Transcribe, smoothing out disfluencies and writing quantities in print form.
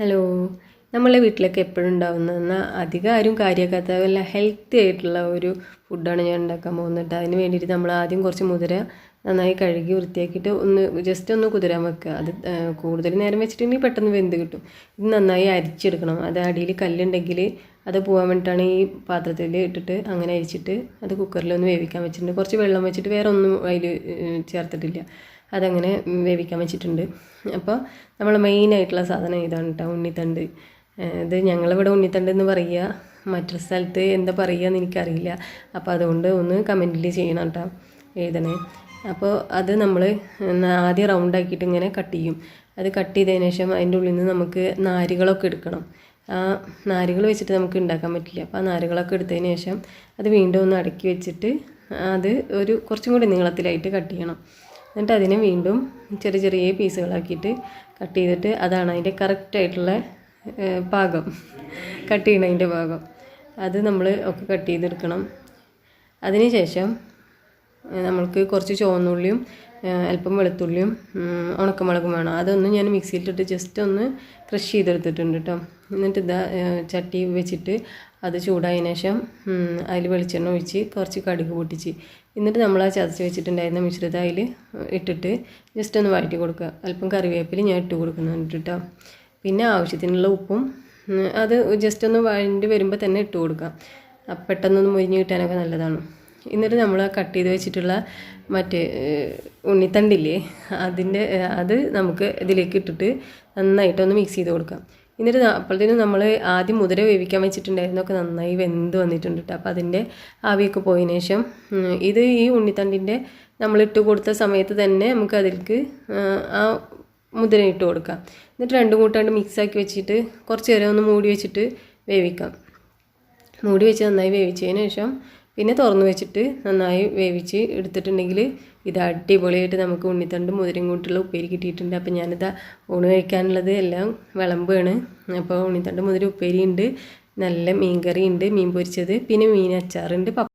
Hello, നമ്മളെ വീട്ടിലൊക്കെ എപ്പോഴും ഉണ്ടാകുന്ന അധികം ആരും കാര്യമാക്കാത്ത വല്ല ഹെൽത്തി ആയിട്ടുള്ള ഒരു ഫുഡാണ് ഞാൻ ഉണ്ടാക്കാൻ പോകുന്നത്. അതിന് വേണ്ടിയിട്ട് നമ്മൾ ആദ്യം കുറച്ച് മുതിര നന്നായി കഴുകി വൃത്തിയാക്കിയിട്ട് ജസ്റ്റ് ഒന്ന് കുതിരാൻ വെക്കുക. അത് കൂടുതൽ നേരം വെച്ചിട്ടുണ്ടെങ്കിൽ പെട്ടെന്ന് വെന്ത് കിട്ടും. ഇത് നന്നായി അരിച്ചെടുക്കണം. അത് അടിയിൽ കല്ലുണ്ടെങ്കിൽ അത് പോകാൻ വേണ്ടിയിട്ടാണ് ഈ പാത്രത്തിൽ ഇട്ടിട്ട് അങ്ങനെ അരിച്ചിട്ട് അത് കുക്കറിലൊന്ന് വേവിക്കാൻ വെച്ചിട്ടുണ്ട്. കുറച്ച് വെള്ളം വെച്ചിട്ട് വേറെ ഒന്നും അതിൽ ചേർത്തിട്ടില്ല. അതങ്ങനെ വേവിക്കാൻ വെച്ചിട്ടുണ്ട്. അപ്പോൾ നമ്മൾ മെയിനായിട്ടുള്ള സാധനം ഇതാണ് കേട്ടോ, ഉണ്ണിത്തണ്ട്. ഇത് ഞങ്ങളിവിടെ ഉണ്ണിത്തണ്ട് എന്ന് പറയുക, മറ്റൊരു സ്ഥലത്ത് എന്താ പറയുക എന്ന് എനിക്കറിയില്ല. അപ്പോൾ അതുകൊണ്ട് ഒന്ന് കമൻറ്റിൽ ചെയ്യണം കേട്ടോ, എഴുതണേ. അപ്പോൾ അത് നമ്മൾ ആദ്യം റൗണ്ടാക്കിയിട്ട് ഇങ്ങനെ കട്ട് ചെയ്യും. അത് കട്ട് ചെയ്തതിന് ശേഷം അതിൻ്റെ ഉള്ളിൽ നിന്ന് നമുക്ക് നാരുകളൊക്കെ എടുക്കണം. ആ നാരുകൾ വെച്ചിട്ട് നമുക്ക് ഉണ്ടാക്കാൻ പറ്റില്ല. അപ്പോൾ ആ നാരുകളൊക്കെ എടുത്തതിന് ശേഷം അത് വീണ്ടും ഒന്ന് അടക്കി വെച്ചിട്ട് അത് കുറച്ചും കൂടി നീളത്തിലായിട്ട് കട്ട് ചെയ്യണം. എന്നിട്ട് അതിനെ വീണ്ടും ചെറിയ ചെറിയ പീസുകളാക്കിയിട്ട് കട്ട് ചെയ്തിട്ട് അതാണ് അതിൻ്റെ കറക്റ്റായിട്ടുള്ള പാകം, കട്ട് ചെയ്യണതിൻ്റെ ഭാഗം. അത് നമ്മൾ ഒക്കെ കട്ട് ചെയ്തെടുക്കണം. അതിന് ശേഷം നമ്മൾക്ക് കുറച്ച് ചുവന്നുള്ളിയും അല്പം വെളുത്തുള്ളിയും ഉണക്കമുളകും വേണം. അതൊന്നും ഞാൻ മിക്സിയിലിട്ടിട്ട് ജസ്റ്റ് ഒന്ന് ക്രഷ് ചെയ്തെടുത്തിട്ടുണ്ട് കേട്ടോ. എന്നിട്ട് ചട്ടി വെച്ചിട്ട് അത് ചൂടായതിനു ശേഷം അതിൽ വെളിച്ചെണ്ണ ഒഴിച്ച് കുറച്ച് കടുക് പൊട്ടിച്ച് എന്നിട്ട് നമ്മൾ ആ ചതച്ച് വെച്ചിട്ടുണ്ടായിരുന്ന മിശ്രിതം അതിൽ ഇട്ടിട്ട് ജസ്റ്റ് ഒന്ന് വഴറ്റി കൊടുക്കുക. അല്പം കറിവേപ്പില ഞാൻ ഇട്ട് കൊടുക്കുന്നുണ്ട് കേട്ടോ. പിന്നെ ആവശ്യത്തിനുള്ള ഉപ്പും അത് ജസ്റ്റ് ഒന്ന് വഴണ്ടി വരുമ്പോൾ തന്നെ ഇട്ട് കൊടുക്കാം. പെട്ടെന്നൊന്ന് മൊരിഞ്ഞ് കിട്ടാനൊക്കെ നല്ലതാണ്. എന്നിട്ട് നമ്മൾ ആ കട്ട് ചെയ്ത് വെച്ചിട്ടുള്ള മറ്റേ ഉണ്ണിത്തണ്ടില്ലേ, അത് നമുക്ക് ഇതിലേക്ക് ഇട്ടിട്ട് നന്നായിട്ടൊന്ന് മിക്സ് ചെയ്ത് കൊടുക്കാം. എന്നിട്ട് അപ്പോഴത്തേനും നമ്മൾ ആദ്യം മുതിര വേവിക്കാൻ വെച്ചിട്ടുണ്ടായിരുന്നൊക്കെ നന്നായി വെന്ത് വന്നിട്ടുണ്ട് കേട്ടോ. അപ്പോൾ അതിൻ്റെ ആവിയൊക്കെ പോയതിനു ശേഷം ഈ ഉണ്ണിത്തണ്ടിൻ്റെ നമ്മളിട്ട് കൊടുത്ത സമയത്ത് തന്നെ നമുക്ക് അതിലേക്ക് ആ മുതിര ഇട്ട് കൊടുക്കാം. എന്നിട്ട് രണ്ടും കൂട്ടാണ്ട് മിക്സാക്കി വെച്ചിട്ട് കുറച്ച് നേരം ഒന്ന് മൂടി വെച്ചിട്ട് വേവിക്കാം. മൂടി വെച്ച് നന്നായി വേവിച്ചതിന് ശേഷം പിന്നെ തുറന്ന് വെച്ചിട്ട് നന്നായി വേവിച്ച് എടുത്തിട്ടുണ്ടെങ്കിൽ ഇത് അടിപൊളിയായിട്ട് നമുക്ക് ഉണ്ണിത്തണ്ടും മുതിരയും കൂട്ടുള്ള ഉപ്പേരി കിട്ടിയിട്ടുണ്ട്. അപ്പോൾ ഞാനിതാ ഊണ് കഴിക്കാനുള്ളത് എല്ലാം വിളമ്പാണ്. അപ്പോൾ ഉണ്ണിത്തണ്ട് മുതിര ഉപ്പേരി ഉണ്ട്, നല്ല മീൻ കറി ഉണ്ട്, മീൻ പൊരിച്ചത്, പിന്നെ മീൻ അച്ചാറുണ്ട്,